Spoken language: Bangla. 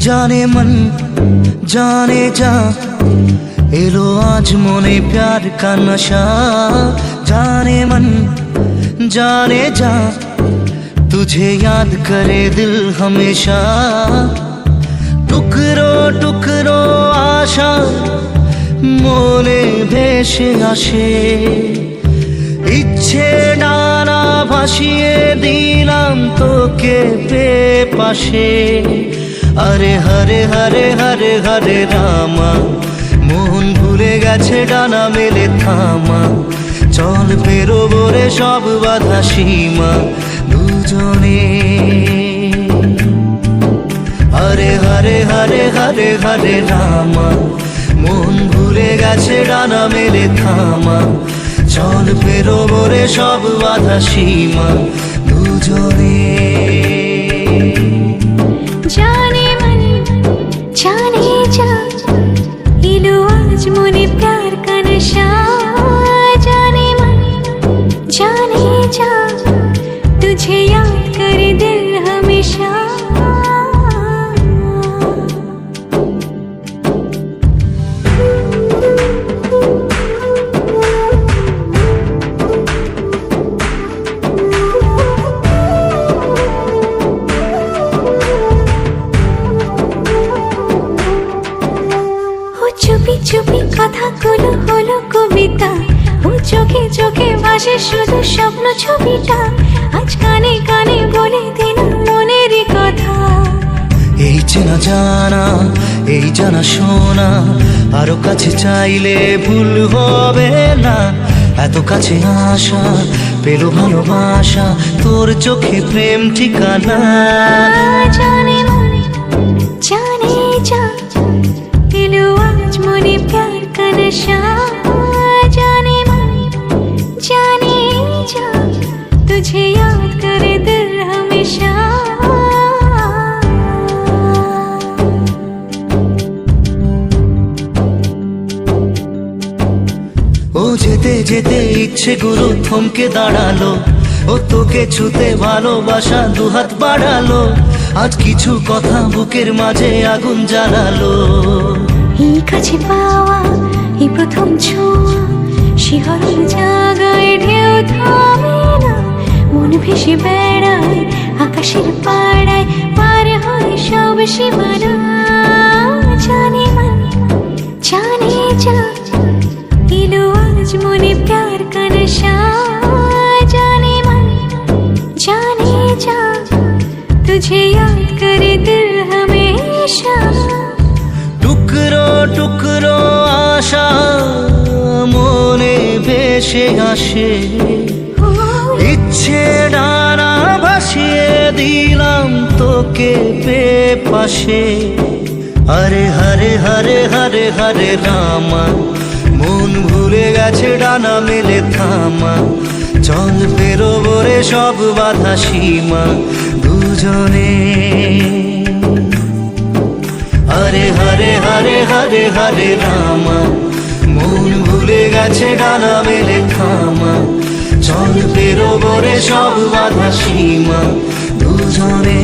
जाने मन जाने जा एलो आज मोने प्यार का नशा। जाने मन जाने जा तुझे याद करे दिल हमेशा। टुकरो टुकरो आशा मोने भेसे आशे इच्छे डाना भासिए दिलाम तोके बेपाशे। अरे हरे हरे हरे हरे रामा মন ভুলে গেছে ডানা মেলে থামা। চল পেরোবো রে সব বাধা সীমা দুজনে। হরে হরে হরে হরে হরে রামা মন ভুলে গেছে ডানা মেলে থামা। চল পেরোবো রে সব বাধা সীমা দুজনে। जाने मन जाने जा इलो आज मोने प्यार का नशा। जाने मन जाने जा तुझे याद करे दिल हमेशा। চুপি চুপি কথাগুলো হলো কবিতা। ও চোখে চোখে ভাসে শুধু স্বপ্ন ছবিটা। আজ কানে কানে বলে দিলাম মনের কথা। এই চেনা জানা এই জানা শোনা আরো কাছে চাইলে ভুল হবে না। এত কাছে আসা পেলো ভালোবাসা তোর চোখে প্রেম ঠিকানা। জানে मन जाने जा इलो आज मोने प्यार का नशा। जाने मन जाने जा तुझे याद करे दिल हमेशा। ও যেতে যেতে ইচ্ছে গুলো থমকে দাঁড়ালো। ও তোকে ছুতে ভালোবাসা দুহাত বাড়ালো। আজ কিছু কথা বুকের মাঝে আগুন জ্বালালো। এই কাছে পাওয়া এই প্রথম ছোঁয়া শিহরণ জাগায় ঢেউ থামে না। মন ভেসে বেড়ায় আকাশের পাড়ায় পার হয় সব সীমানা। জানে मन जाने जा इलो आज मोने प्यार का नशा। जाने मन जाने जा तुझे याद करे दिल हमेशा। টুকরো টুকরো আশা মনে ভেসে আসে ইচ্ছে ডানা ভাসিয়ে দিলাম তোকে বেপাশে। হরে হরে হরে হরে হরে রামা মন ভুলে গেছে ডানা মেলে থামা। চল পেরোবো রে সব বাধা সীমা দুজনে। হরে হরে হরে হরে হরে রামা মন ভুলে গেছে ডানা মেলে থামা। চল পেরোবো রে সব বাধা সীমা দুজনে।